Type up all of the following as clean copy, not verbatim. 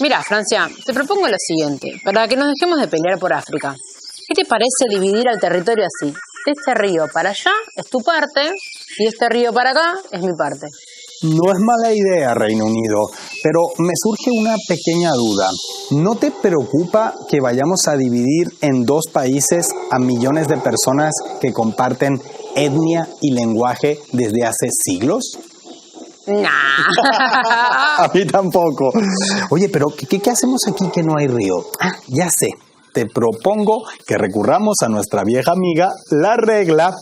Mira, Francia, te propongo lo siguiente, para que nos dejemos de pelear por África. ¿Qué te parece dividir al territorio así? De este río para allá es tu parte y este río para acá es mi parte. No es mala idea, Reino Unido, pero me surge una pequeña duda. ¿No te preocupa que vayamos a dividir en dos países a millones de personas que comparten etnia y lenguaje desde hace siglos? Nah. A mí tampoco. Oye, pero ¿qué hacemos aquí que no hay río? Ya sé. Te propongo que recurramos a nuestra vieja amiga, la regla.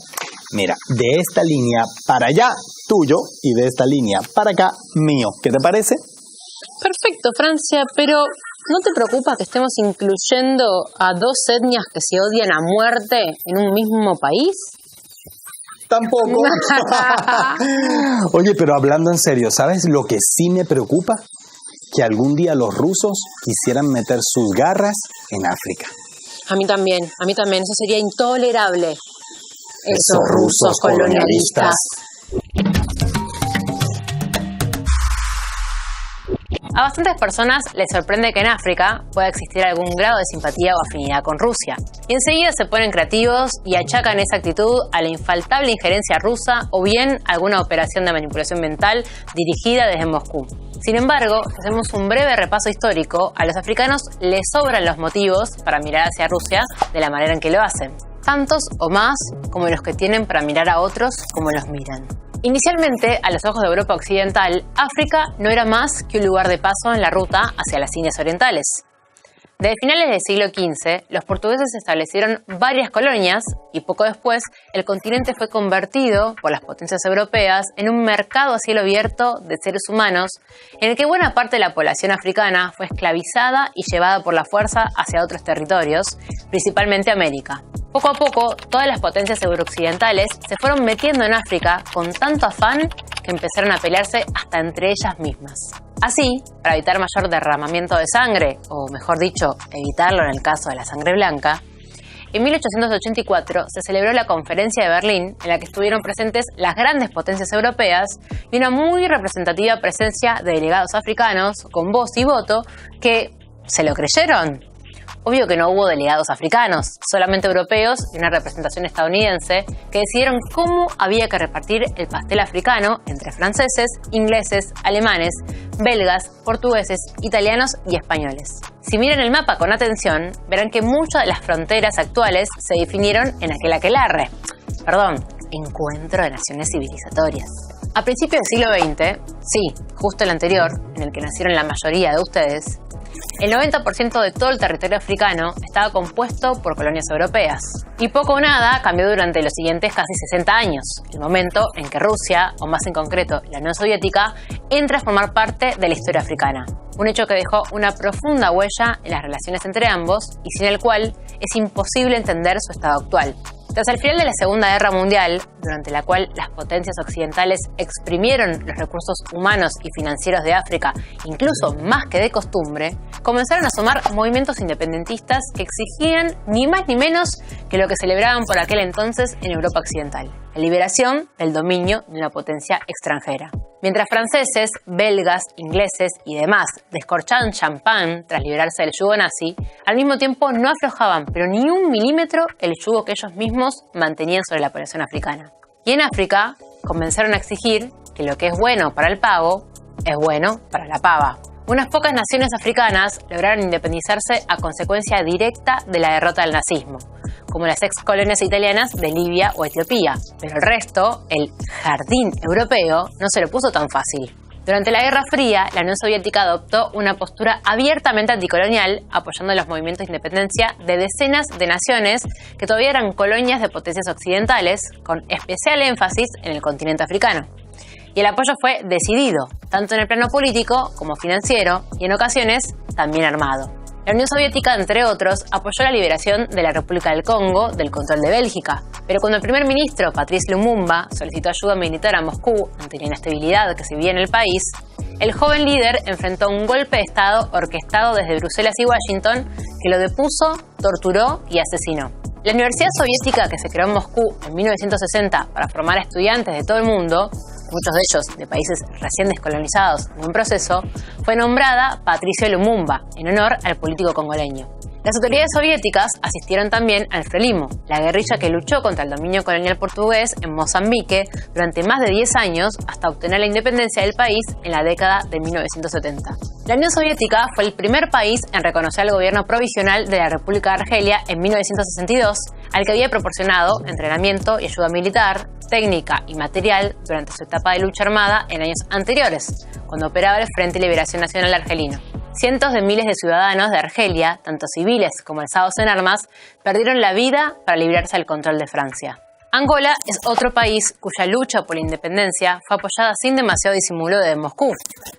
Mira, de esta línea para allá, tuyo, y de esta línea para acá, mío. ¿Qué te parece? Perfecto, Francia, pero ¿no te preocupa que estemos incluyendo a dos etnias que se odian a muerte en un mismo país? Tampoco. Oye, pero hablando en serio, ¿sabes lo que sí me preocupa? Que algún día los rusos quisieran meter sus garras en África. A mí también, eso sería intolerable. Esos rusos colonialistas. A bastantes personas les sorprende que en África pueda existir algún grado de simpatía o afinidad con Rusia. Y enseguida se ponen creativos y achacan esa actitud a la infaltable injerencia rusa o bien alguna operación de manipulación mental dirigida desde Moscú. Sin embargo, si hacemos un breve repaso histórico, a los africanos les sobran los motivos para mirar hacia Rusia de la manera en que lo hacen. Tantos o más como los que tienen para mirar a otros como los miran. Inicialmente, a los ojos de Europa Occidental, África no era más que un lugar de paso en la ruta hacia las Indias Orientales. Desde finales del siglo XV, los portugueses establecieron varias colonias y poco después el continente fue convertido por las potencias europeas en un mercado a cielo abierto de seres humanos en el que buena parte de la población africana fue esclavizada y llevada por la fuerza hacia otros territorios, principalmente América. Poco a poco, todas las potencias eurooccidentales se fueron metiendo en África con tanto afán que empezaron a pelearse hasta entre ellas mismas. Así, para evitar mayor derramamiento de sangre, o mejor dicho, evitarlo en el caso de la sangre blanca, en 1884 se celebró la Conferencia de Berlín, en la que estuvieron presentes las grandes potencias europeas y una muy representativa presencia de delegados africanos con voz y voto que, ¿se lo creyeron? Obvio que no hubo delegados africanos, solamente europeos y una representación estadounidense que decidieron cómo había que repartir el pastel africano entre franceses, ingleses, alemanes, belgas, portugueses, italianos y españoles. Si miran el mapa con atención, verán que muchas de las fronteras actuales se definieron en aquel aquelarre. Encuentro de naciones civilizatorias. A principios del siglo XX, sí, justo el anterior, en el que nacieron la mayoría de ustedes, el 90% de todo el territorio africano estaba compuesto por colonias europeas. Y poco o nada cambió durante los siguientes casi 60 años, el momento en que Rusia, o más en concreto la Unión Soviética, entra a formar parte de la historia africana. Un hecho que dejó una profunda huella en las relaciones entre ambos y sin el cual es imposible entender su estado actual. Tras el final de la Segunda Guerra Mundial, durante la cual las potencias occidentales exprimieron los recursos humanos y financieros de África, incluso más que de costumbre, comenzaron a sumar movimientos independentistas que exigían ni más ni menos que lo que celebraban por aquel entonces en Europa Occidental: la liberación del dominio de una potencia extranjera. Mientras franceses, belgas, ingleses y demás descorchaban champán tras liberarse del yugo nazi, al mismo tiempo no aflojaban, pero ni un milímetro, el yugo que ellos mismos mantenían sobre la población africana. Y en África comenzaron a exigir que lo que es bueno para el pavo es bueno para la pava. Unas pocas naciones africanas lograron independizarse a consecuencia directa de la derrota del nazismo, como las ex colonias italianas de Libia o Etiopía, pero el resto, el jardín europeo, no se lo puso tan fácil. Durante la Guerra Fría, la Unión Soviética adoptó una postura abiertamente anticolonial, apoyando los movimientos de independencia de decenas de naciones que todavía eran colonias de potencias occidentales, con especial énfasis en el continente africano. Y el apoyo fue decidido, tanto en el plano político como financiero y en ocasiones también armado. La Unión Soviética, entre otros, apoyó la liberación de la República del Congo del control de Bélgica. Pero cuando el primer ministro, Patrice Lumumba, solicitó ayuda militar a Moscú ante la inestabilidad que se vivía en el país, el joven líder enfrentó un golpe de Estado orquestado desde Bruselas y Washington que lo depuso, torturó y asesinó. La Universidad Soviética, que se creó en Moscú en 1960 para formar a estudiantes de todo el mundo, muchos de ellos de países recién descolonizados o en proceso, fue nombrada Patricio Lumumba, en honor al político congoleño. Las autoridades soviéticas asistieron también al Frelimo, la guerrilla que luchó contra el dominio colonial portugués en Mozambique durante más de 10 años hasta obtener la independencia del país en la década de 1970. La Unión Soviética fue el primer país en reconocer al gobierno provisional de la República de Argelia en 1962, al que había proporcionado entrenamiento y ayuda militar, técnica y material durante su etapa de lucha armada en años anteriores, cuando operaba el Frente de Liberación Nacional Argelino. Cientos de miles de ciudadanos de Argelia, tanto civiles como alzados en armas, perdieron la vida para librarse del control de Francia. Angola es otro país cuya lucha por la independencia fue apoyada sin demasiado disimulo desde Moscú,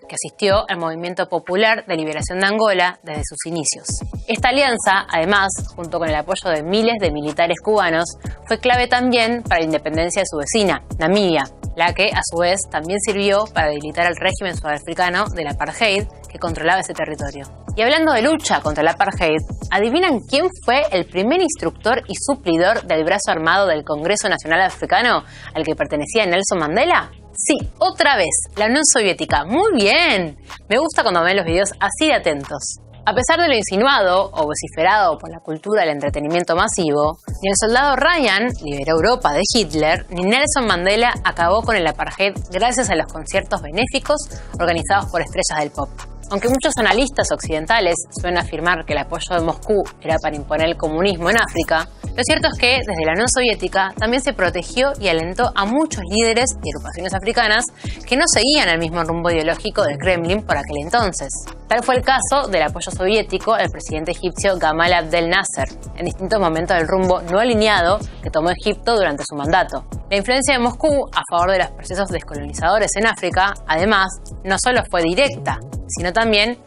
que asistió al Movimiento Popular de Liberación de Angola desde sus inicios. Esta alianza, además, junto con el apoyo de miles de militares cubanos, fue clave también para la independencia de su vecina, Namibia, la que, a su vez, también sirvió para debilitar al régimen sudafricano del apartheid que controlaba ese territorio. Y hablando de lucha contra el apartheid, ¿adivinan quién fue el primer instructor y suplidor del brazo armado del Congreso Nacional Africano al que pertenecía Nelson Mandela? Sí, otra vez, la Unión Soviética. ¡Muy bien! Me gusta cuando ven los videos así de atentos. A pesar de lo insinuado o vociferado por la cultura del entretenimiento masivo, ni el soldado Ryan liberó Europa de Hitler, ni Nelson Mandela acabó con el apartheid gracias a los conciertos benéficos organizados por estrellas del pop. Aunque muchos analistas occidentales suelen afirmar que el apoyo de Moscú era para imponer el comunismo en África, lo cierto es que desde la Unión Soviética también se protegió y alentó a muchos líderes y agrupaciones africanas que no seguían el mismo rumbo ideológico del Kremlin por aquel entonces. Tal fue el caso del apoyo soviético al presidente egipcio Gamal Abdel Nasser, en distintos momentos del rumbo no alineado que tomó Egipto durante su mandato. La influencia de Moscú a favor de los procesos descolonizadores en África, además, no solo fue directa, sino también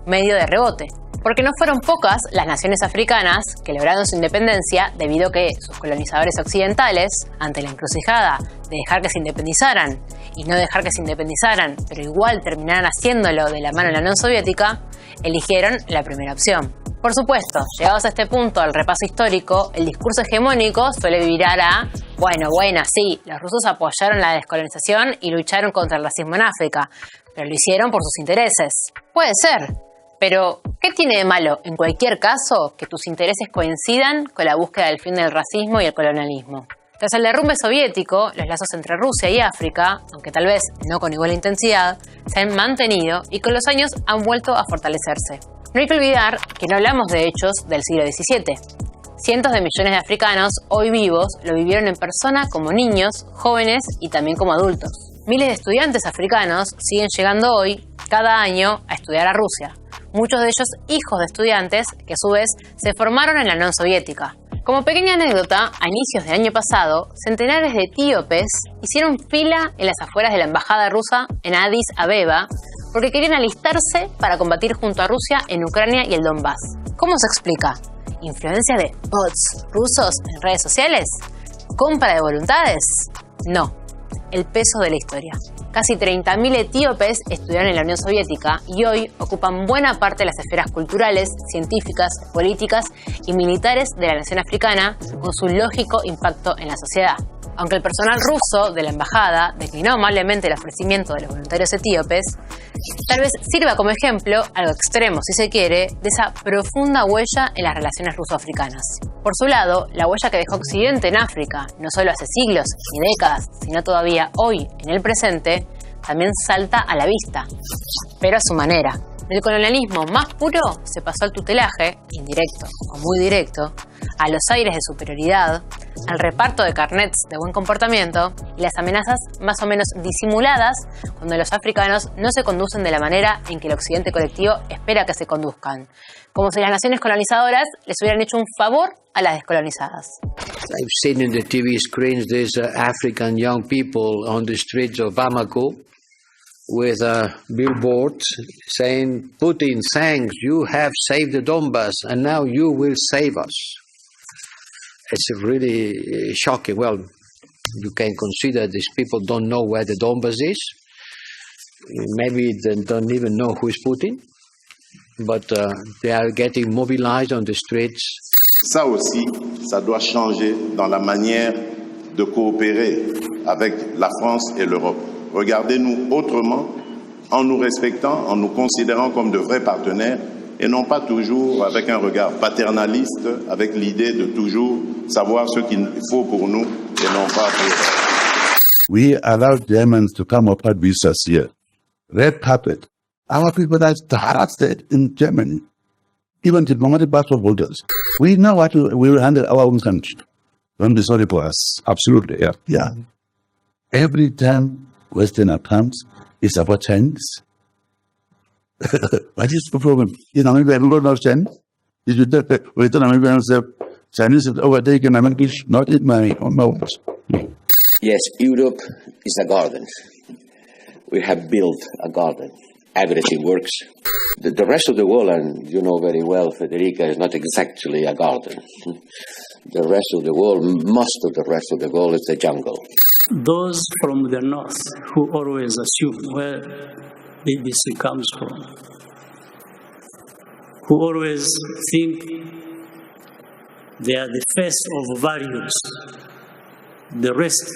medio de rebote. Porque no fueron pocas las naciones africanas que lograron su independencia debido a que sus colonizadores occidentales, ante la encrucijada de dejar que se independizaran y no dejar que se independizaran, pero igual terminaran haciéndolo de la mano de la Unión Soviética, eligieron la primera opción. Por supuesto, llegados a este punto al repaso histórico, el discurso hegemónico suele virar a bueno, sí, los rusos apoyaron la descolonización y lucharon contra el racismo en África, pero lo hicieron por sus intereses. Puede ser. Pero, ¿qué tiene de malo, en cualquier caso, que tus intereses coincidan con la búsqueda del fin del racismo y el colonialismo? Tras el derrumbe soviético, los lazos entre Rusia y África, aunque tal vez no con igual intensidad, se han mantenido y con los años han vuelto a fortalecerse. No hay que olvidar que no hablamos de hechos del siglo XVII. Cientos de millones de africanos, hoy vivos, lo vivieron en persona como niños, jóvenes y también como adultos. Miles de estudiantes africanos siguen llegando hoy, cada año, a estudiar a Rusia. Muchos de ellos hijos de estudiantes que a su vez se formaron en la Unión Soviética. Como pequeña anécdota, a inicios del año pasado, centenares de etíopes hicieron fila en las afueras de la embajada rusa en Addis Abeba porque querían alistarse para combatir junto a Rusia en Ucrania y el Donbass. ¿Cómo se explica? ¿Influencia de bots rusos en redes sociales? ¿Compra de voluntades? No. El peso de la historia. Casi 30.000 etíopes estudiaron en la Unión Soviética y hoy ocupan buena parte de las esferas culturales, científicas, políticas y militares de la nación africana con su lógico impacto en la sociedad. Aunque el personal ruso de la embajada declinó amablemente el ofrecimiento de los voluntarios etíopes, tal vez sirva como ejemplo, algo extremo si se quiere, de esa profunda huella en las relaciones ruso-africanas. Por su lado, la huella que dejó Occidente en África, no solo hace siglos ni décadas, sino todavía hoy, en el presente, también salta a la vista, pero a su manera. Del colonialismo más puro se pasó al tutelaje, indirecto o muy directo, a los aires de superioridad, al reparto de carnets de buen comportamiento y las amenazas más o menos disimuladas cuando los africanos no se conducen de la manera en que el occidente colectivo espera que se conduzcan, como si las naciones colonizadoras les hubieran hecho un favor a las descolonizadas. I've seen in the TV screens these African young people on the streets of Bamako with billboards saying, Putin, thanks, you have saved the Donbass and now you will save us. It's really shocking. Well, you can consider these people don't know where the Donbass is. Maybe they don't even know who is Putin, but they are getting mobilized on the streets. Ça aussi, ça doit changer dans la manière de coopérer avec la France et l'Europe. Regardez-nous autrement, en nous respectant, en nous considérant comme de vrais partenaires, et non pas toujours avec un regard paternaliste, avec l'idée de toujours savoir ce qu'il faut pour nous et non pas pour eux. We allowed Germans to come up with us here. Red carpet. Our people are trusted in Germany. Even diplomatic passport holders. We know what we will handle our own country. Don't be sorry for us. Absolutely, yeah. Yeah. Every time Westerner comes, it's about Chinese. What is the problem? In America, everyone knows Chinese. If you tell Western Americans say Chinese is overtaken American, not in my own words. Yes, Europe is a garden. We have built a garden. Everything works. The rest of the world, and you know very well, Federica, is not exactly a garden. The rest of the world, most of the rest of the world is the jungle. Those from the north who always assume where BBC comes from, who always think they are the first of values, the rest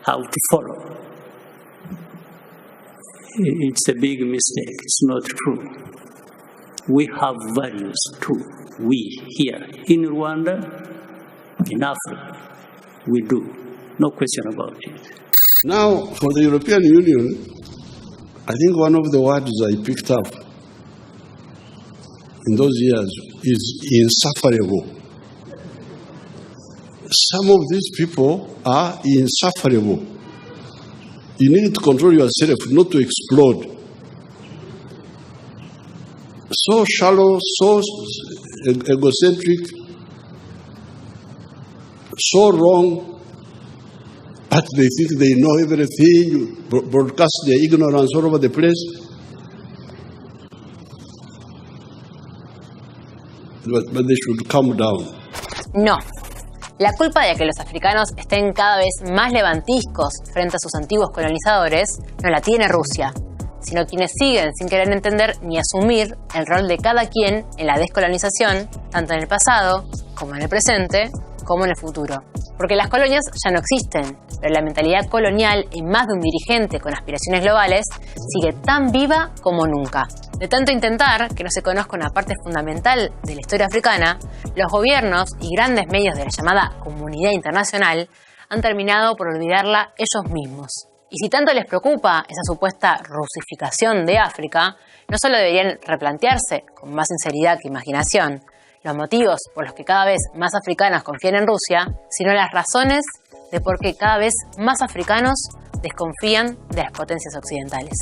have to follow. It's a big mistake. It's not true. We have values too. We here in Rwanda, in Africa, we do. No question about it. Now, for the European Union, I think one of the words I picked up in those years is insufferable. Some of these people are insufferable. You need to control yourself not to explode. So shallow, so egocentric, so wrong, but they think they know everything, broadcast their ignorance all over the place. But they should calm down. No. La culpa de que los africanos estén cada vez más levantiscos frente a sus antiguos colonizadores no la tiene Rusia, sino quienes siguen sin querer entender ni asumir el rol de cada quien en la descolonización, tanto en el pasado, como en el presente, como en el futuro. Porque las colonias ya no existen, pero la mentalidad colonial en más de un dirigente con aspiraciones globales sigue tan viva como nunca. De tanto intentar que no se conozca una parte fundamental de la historia africana, los gobiernos y grandes medios de la llamada comunidad internacional han terminado por olvidarla ellos mismos. Y si tanto les preocupa esa supuesta rusificación de África, no solo deberían replantearse con más sinceridad que imaginación los motivos por los que cada vez más africanos confían en Rusia, sino las razones de por qué cada vez más africanos desconfían de las potencias occidentales.